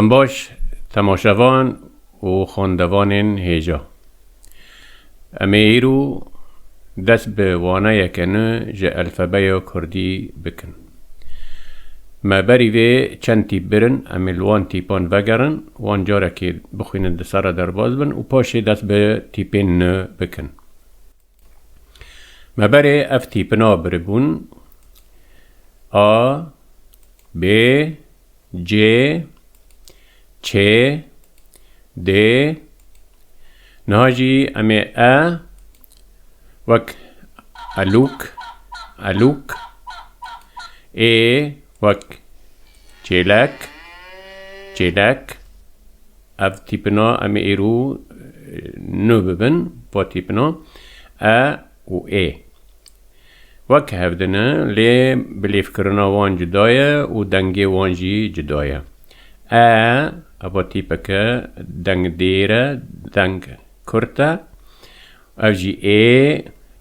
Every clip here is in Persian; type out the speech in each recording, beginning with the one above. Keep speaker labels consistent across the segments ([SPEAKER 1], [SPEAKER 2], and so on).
[SPEAKER 1] باش تماشاوان و خواندوان هیجا امیرو دست به وانه یکنه جه الفبای کردی بکن ما بری وی چند تیپ برن امیل وان تیپان وگرن وان جاره که بخوینن دساره در باز بن و پاشه دست به تیپین نه بکن ما بری اف تیپنا بربون آ ب ج چه ده نهاجی امی وک الوک وک چیلک اف تیپنا امی ایرو نو ببن با تیپنا و وک هفدنه لی بلیف کرنا وان جدایه و دنگی وانجی جدایه ابا تیپک دنگ دیره دنگ کرتا او جی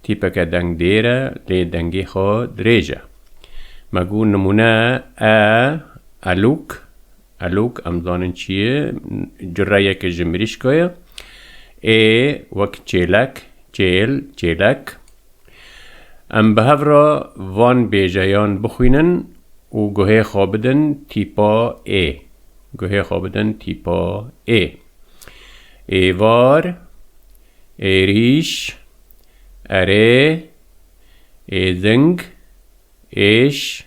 [SPEAKER 1] تیپک دنگ دیره لی دنگی خو دریجه مگو نمونه الوک امزانن چیه جره یک جمریش که وک چیلک ام به هفرا وان بیجایان بخوینن و گوه خوابدن تیپا گوه خوابدن تیپا ایوار ایریش اره ایزنگ ایش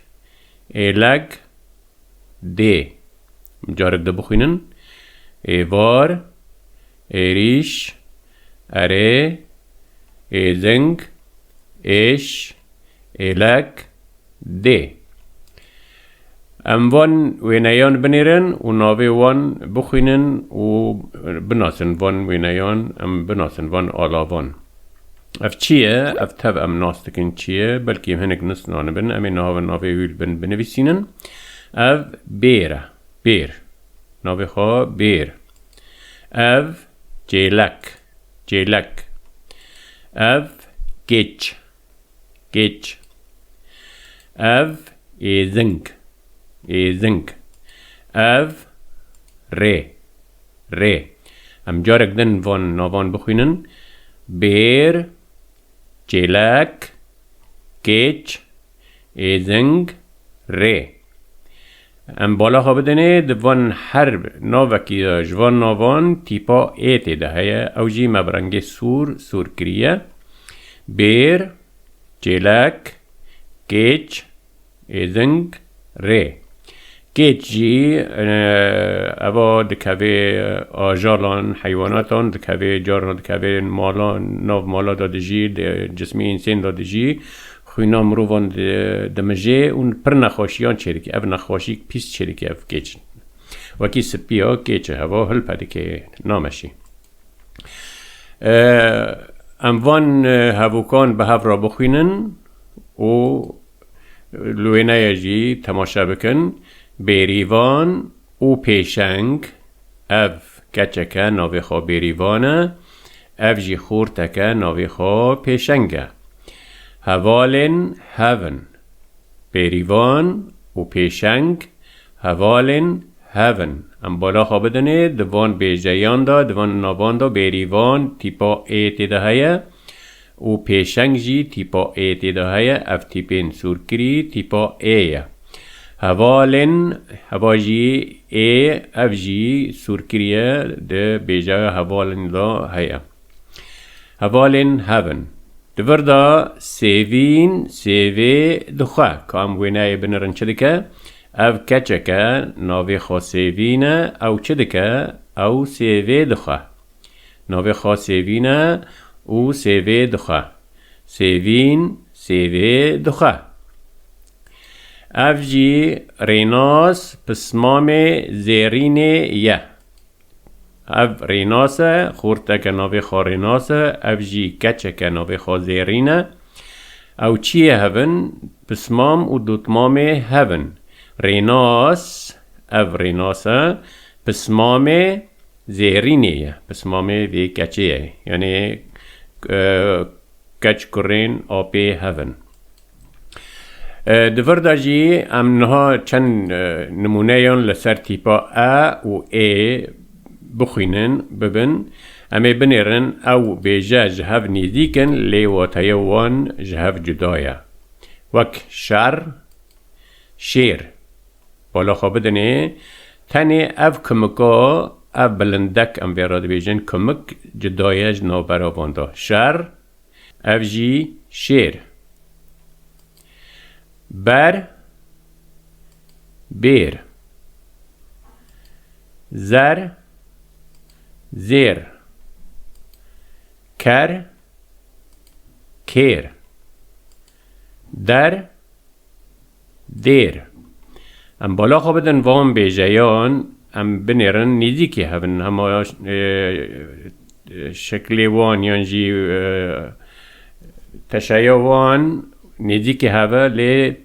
[SPEAKER 1] ایلگ دی جارک ده بخوینن ایوار ایریش اره ایزنگ ایش ایلگ دی وان وینایان بنیرن و ناوی وان بخوینن و بناسن وان وینایان بناسن وان آلاوان اف چیه؟ اف تب ناستکن چیه؟ بلکه هنگ نسنان بن امی ناوی ویل بن بنویسینن اف بیر ناوی خواه بیر اف جیلک اف گیچ اف ایزنگ اف ری ام جارک دن وان ناوان بخوینن بیر جیلک گیچ ایزنگ ری ام بالا خواه بدنه دوان هر ناوکی جوان ناوان تیپا ایتی هیا او جی مبرنگ سور کریه بیر جیلک گیچ ایزنگ ری گیچ جی اوه دکوه آجالان حیواناتان دکوه جاران دکوه مالان ناو مالا داده جی جسمی انسان داده جی خوینا مروان دمجه اون پر نخواشیان چریکی او نخواشی پیس چریکی او گیچ وکی سپی ها گیچه اوه هل پده که نامشی اموان هفوکان به هف را بخوینن و لوینه جی تماشا بکن بیریوان و پیشنگ اف کچکه ناوی خواه بیریوانه اف جی خورتکه ناوی خواه پیشنگه هوالن هون بیریوان و پیشنگ هوالن هون ام بالا خواه بدنه دوان بیجایان دا دوان ناوان دا بیریوان تیپا ایتی ده هیا و پیشنگ جی تیپا ایتی ده هیا اف تیپین سورکری تیپا ایه هوالن هواجی اف جی سورکریه ده بیجای هوالن دا هیا هوالن هون دور دا سیوی دخواه که ام وینای بنرن چه دکه او کچه که ناوی خواه سیوینه او چه دکه او سیوی دخواه ناوی خواه سیوینه او سیوی دخواه سیوی دخواه اف جی ریناس پسمام زیرینه یه اف ریناسه خورته که ناوی خواه ریناسه اف جی کچه که ناوی خواه زیرینه او چیه هون پسمام و دوتمام هون ریناس اف ریناسه پسمام زیرینه پسمام وی کچه یعنی کچ کرین آپی هون دفر داجی ام نها چند نمونه یان لسر تیپا ا و ای بخوینن ببن امی بنیرن او بیجا جهاv نیدیکن لی واتای وان جهاv جدایا وک شر شیر بالا خواب دنه تنی اف کمکا اف بلندک ام بیراد بیجن کمک جدایج نو براواندا شر اف جی شیر بر بیر زر زیر کر کیر در دیر ام بالا خواب بدن وام بیجایان ام بنیرن نیدی که هفن همه شکلی وان یعنی تشایع وان نیدی که هفه لی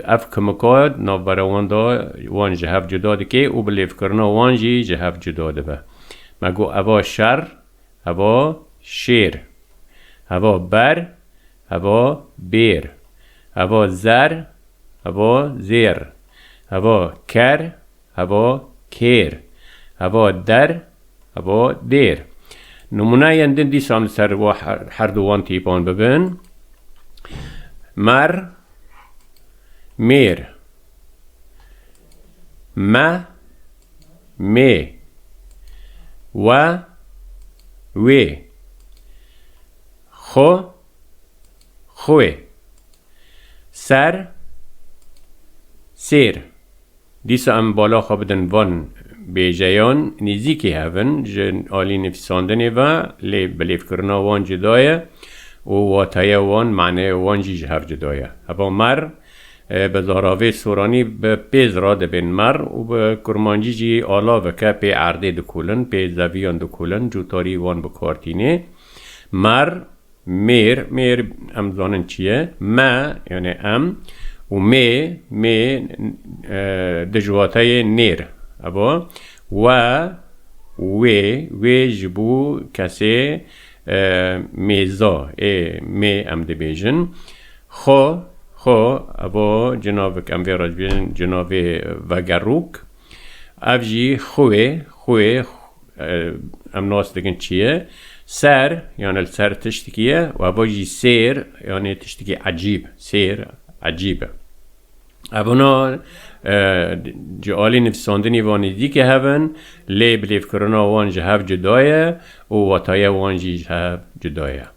[SPEAKER 1] اف کمکاد نابراوان دا وان جهاv جدا دکه او بلیف کرنا وان جی جهاv جدا ده مگو اوا شر اوا شیر اوا بر اوا بیر اوا زر اوا زیر اوا کر اوا کیر اوا در اوا دیر نمونه یندن دی سام سر و هر دوان تیپان ببین مر میر ما می و وی خو خوی سر سیر دیسا ام بالا خوابدن وان بیجایان نیزیکی هفن جن آلی نفساندنی و لی بلیف کرنا وان جدایه و واتای وان معنی وان جی جهاv جدایه اما مر به زهراوی سورانی به پیز را دبین مر و به کرمانجی جی آلا وکه پی عرده دکولن پی زویان دکولن جوتاری وان بکارتینه مر میر میر ام زانن چیه ما یعنی ام و می دجواتای نیر ابا و وی جبو کسی میزا می ام دبیجن خو ابا جناب ام ویراج بیجن جناب وگروک افجی خوی ام ناس دگن چیه سر یعنی السر تشتکیه و ابا جی سیر یعنی تشتکی عجیب سیر عجیبه اونا جعالی نفساندنی وانی دی که هفن لی بلیف کرنا وان جهاv جدایه و واتای وان جهاv جدایه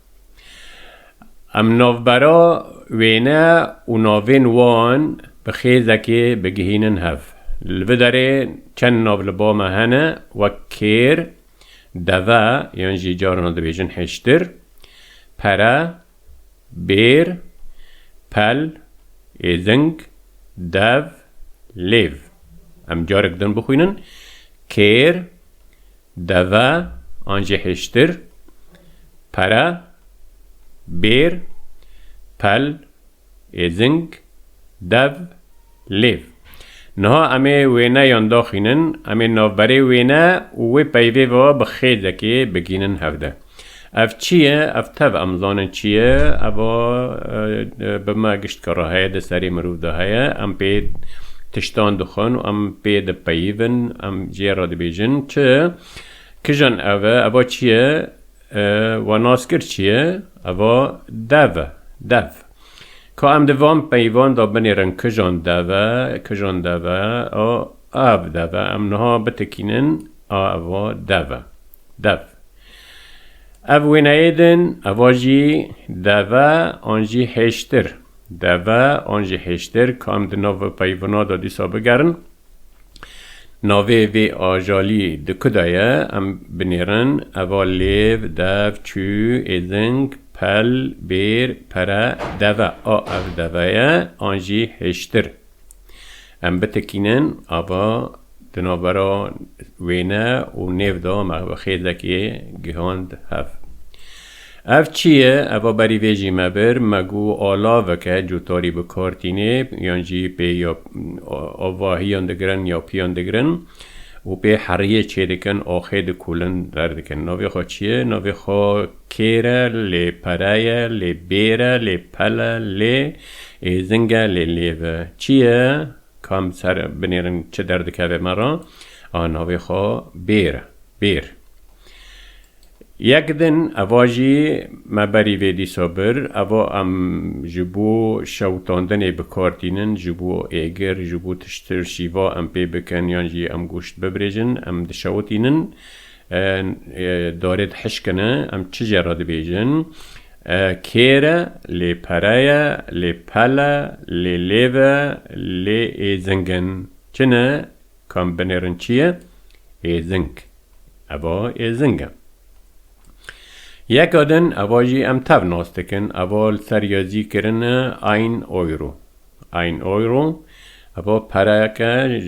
[SPEAKER 1] ام نوبرا وینه و نوین وان بخیزه که بگهینن هف الوداره چند نوب لبا مهنه و کیر دوا یعنی جی جارنا دبیجن هشتر پرا بیر پل ایزنگ داو لیو ام جارک دن بخوینن کیر دوا آنجه هشتر پرا بیر پل ایزنگ داو لیو نها امه وینه یانداخینن امه نوبره وینه و پیوه و بخیده که بگینن هفته اف چیه؟ اف تب امزانن چیه؟ اوا بما گشت کراهی ده سری مروف ده هیا ام پی تشتان دخون و ام پی ده پیون ام جیرا ده بیجن چه؟ کجان اوا چیه؟ و ناسکر چیه؟ اوا دو که ام دوام پیوان دا بنیرن کجان دو او آب دو ام نها بتکینن اوا دو اوین ایدن اواجی دوا آنجی هشتر کام ده نو پیونا دا دیسا بگرن نوی وی آجالی ده کدایه ام بنیرن اوا لیو دو چو ایزنگ پل بیر پرا دوا او دوایه آنجی هشتر ام بتکینن اوا دنابرا وینه و نیو دا مخیده که گهاند هف اف چیه؟ اوا بری ویجی مبر مگو آلا وکه جوتاری بکارتینه یعنی پی یا آواهیان دگرن یا پیان دگرن و پی حریه چه دکن آخه دکولن در دکن ناوی خواه چیه؟ ناوی خواه کیره لی پرایه لی بیره لی پله لی زنگه لیلیوه چیه؟ کام سر بنیرن چه درد که به مرا ناوی خواه بیر یک دن اواجی مبری ویدی صبر اوا جبو شوتاندن بکارتینن جبو ایگر جبو تشتر شیوا پی بکن یعنی گوشت ببریجن دشوتینن دارد حشکنه چه جراد بیجن کیره لی پرایا لی پلا لی لیوه لی ایزنگن چنه کام بنیرن چیه؟ ایزنگ اوا ایزنگه یک آدن اواجی تاو ناستکن اول سریازی کرنه این اویرو اوا پراکه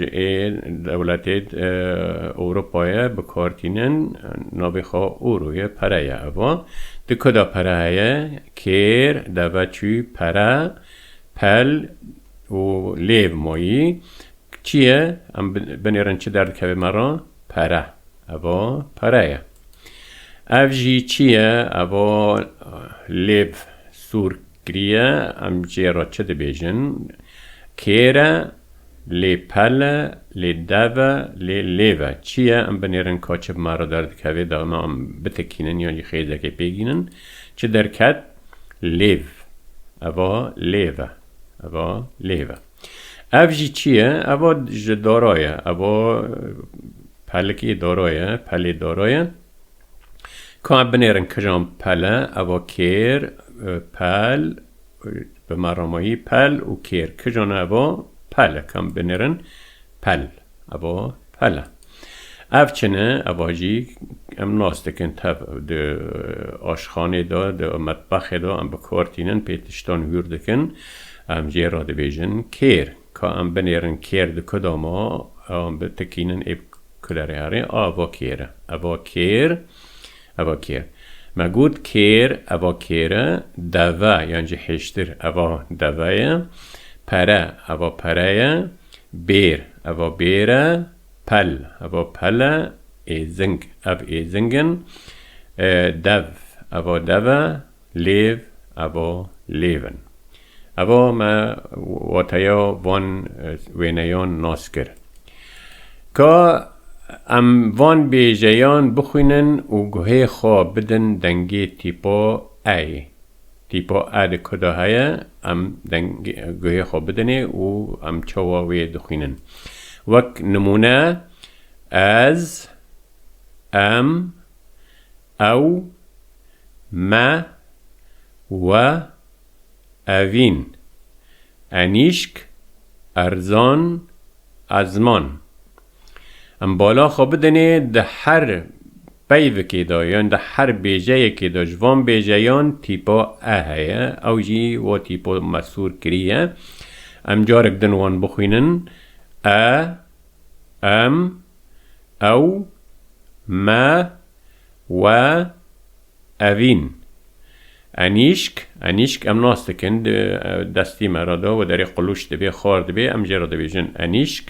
[SPEAKER 1] دولت اروپای بکارتینن نابخوا اوروی پرایه اوا دکدا پرایه کیر دوچوی پرا پل و لیو مایی چیه؟ بنیرن چه درد که مرا؟ پرا اوا پرایه افجی چیه؟ اوا لیو سور گریه جیرا چه دبیجن کیره لی پل لی دوه لی لیوه چیه؟ بنیرن کاچب مرا درد که داما بتکینن یا خیزه که بگینن چه درکت؟ لیو اوا لیوه افجی چیه؟ اوا دارایه اوا پلکی دارایه که بنیرن کجام پله اوا کیر پل به مرامایی پل و کیر کجان اوا پل کم بنیرن پل اوا پله افچنه اوا جی ناستکن تب ده آشخانه ده مطبخ ده بکارتینن پیتشتان ویردکن جی را ده بیجن کیر که بنیرن کیر ده کداما بتکینن ایب کداره هره اوا کیر ما گود کیر اوا کیره دوه یعنی حشتر اوا دوه پره اوا پره بیر اوا بیره پل اوا پله ایزنگ ایزنگن دو اوا دوه لیو اوا لیون اوا ما واتیا وان وینیان ناسکر که وان بیجیان بخوینن و گوه خواه بدن دنگی تیپا ای ده کدا هیا گوه خواه بدنه و چواوی دخوینن وک نمونه از او ما و اوین انیشک ارزان ازمان بالا خواه بدنه ده هر بیو که دا یعنی ده هر بیجه که دا جوان بیجهیان تیپا هیا او جی و تیپا مسور کریه جارک دنوان بخوینن او ما و اوین انیشک ناستکن دستی مرادا و داری قلوش دبی خار دبی جرا دبیجن انیشک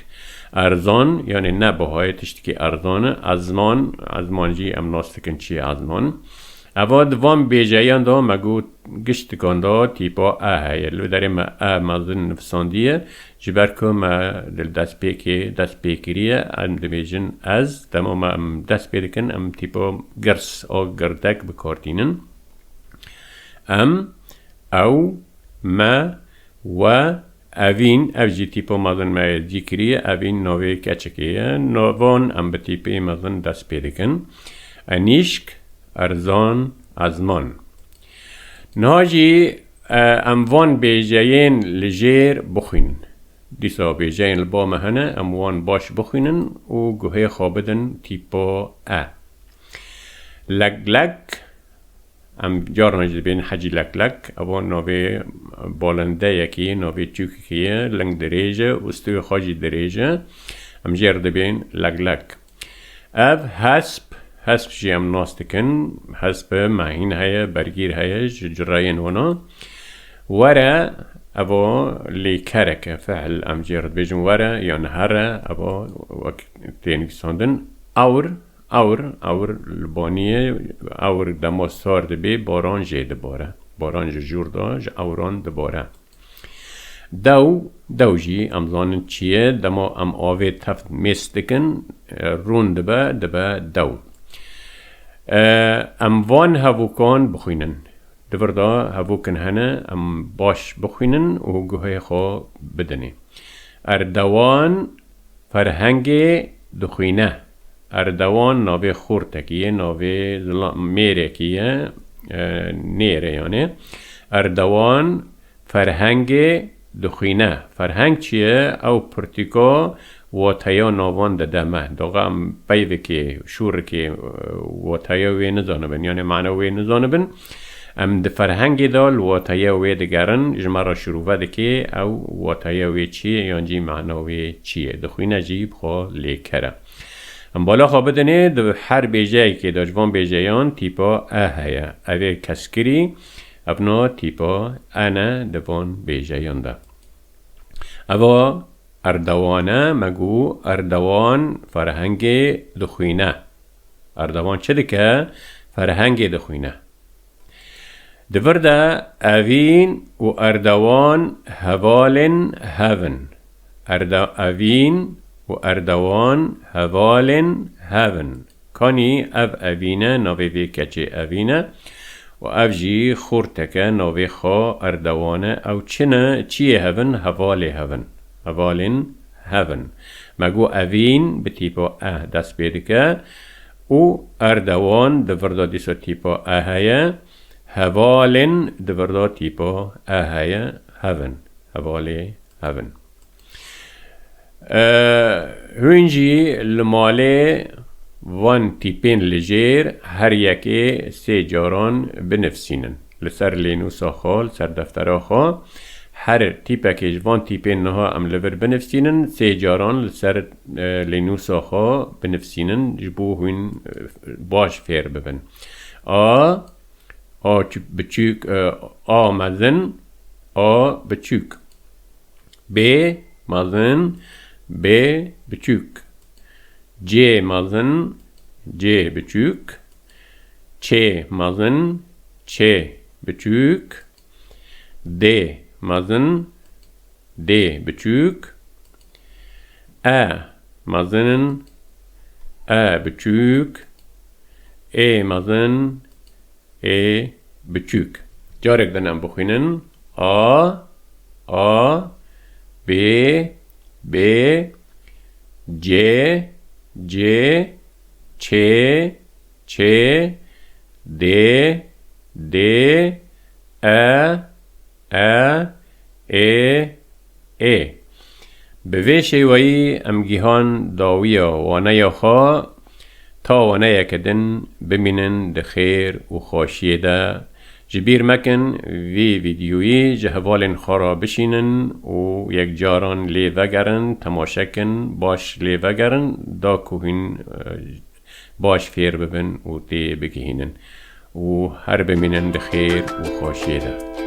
[SPEAKER 1] ارزان یعنی نه بهای تشتی که ارزانه ازمان جی ناستکن چی ازمان اواد وام بیجایان دا مگو گشتکان دا تیپا هایی لو داری ما مازن نفساندیه جبر که ما دست پیکریه دبیجن از تمام دست پیکن تیپا گرس او گردک بکارتینن او ما و اوین جی تیپا مازن ما دیکریه اوین نوی کچکیه نوان به تیپی مازن دست پیکن انیشک ارزان ازمان ناجی وان بیجین لجیر بخوین دیسا بیجین لبا مهنه وان باش بخوینن و گوه خوابدن تیپا لگ جار نجد بین حجی لک اوان نوی بالنده یکی نوی چوکیه لنگ دریجه استوی خاجی دریجه جیر دبین لگ حسب جی ناستکن حسب معین هیا برگیر هیا جراین ونا ورا ابو لی کرک فعل جیرد بیجن ورا یا نهره ابو وقت تینی ساندن اور لبانیه اور دماستار دبی باران جه دباره باران جور دا اوران دباره دو جي ام زانن چیه دما ام آوه تفت مستکن رون دبا دو ام وان هفوکان بخوینن دوردا هفوکن هنه ام باش بخوینن و گوه خو بدنی اردوان فرهنگ دخوینه اردوان ناوه خورتکیه ناوه میره کیه نیره یعنی اردوان فرهنگ دخوینه فرهنگ چیه او پرتیکا و تایا ناوان دمه داغا ام بیوه که شور که و تایا وی نزانبن یعنی معنی وی نزانبن ام ده فرهنگ دال و تایا وی دگرن جمعه شروع دکه او و تایا وی چیه یعنی معنی وی چیه دخوینه جیب خواه لیکره ام بالا خواه بدنه ده هر بیجایی که داجوان بیجایان تیپا هیا اوه کسکری ابنا تیپا انا دوان بیجایان ده اوه اردوانه مگو اردوان فرهنگ دخوینه اردوان چه دکه؟ فرهنگ دخوینه دورده اوین و اردوان هوالن هون اوین و اردوان هوالن هون کانی اوینه ناوی وی کچه اوینه و جی خورتکه ناوی خوا اردوانه او چیه هون هواله هون هوالن هون مگو اوین به تیپا دست بیدکه و اردوان دورده دیسا تیپا هایه هوالن دورده تیپا هایه هون هواله هون هونجی لماله وان تیپین لجیر هر یکی سه جاران بنفسینن لسر لینوسا خال سر دفترا خال هر تیپه که جوان تیپین نها ام لور بنفسینن سه جاران لسر لینوسا خال بنفسینن جبو هون باش فیر ببن بچوک مزن بچوک ب مزن ب بچوک ج مزن ج بچوک چ مزن چ بچوک د مزن د بچوک مزن بچوک مزن بچوک جارک دنم بخوینن ب ج ج چ د به وی شیوهی امگیهان داویا وانه یا خواه تا وانه یکدن بمینن ده خیر و خواشیه ده جبیر مکن وی ویدیویی جهوالن خورا بشینن و یک جاران لیوه گرن تماشکن باش لیوه گرن دا کوهین باش فیر ببن و تی بگهینن و هر بمینن ده خیر و خواشیه ده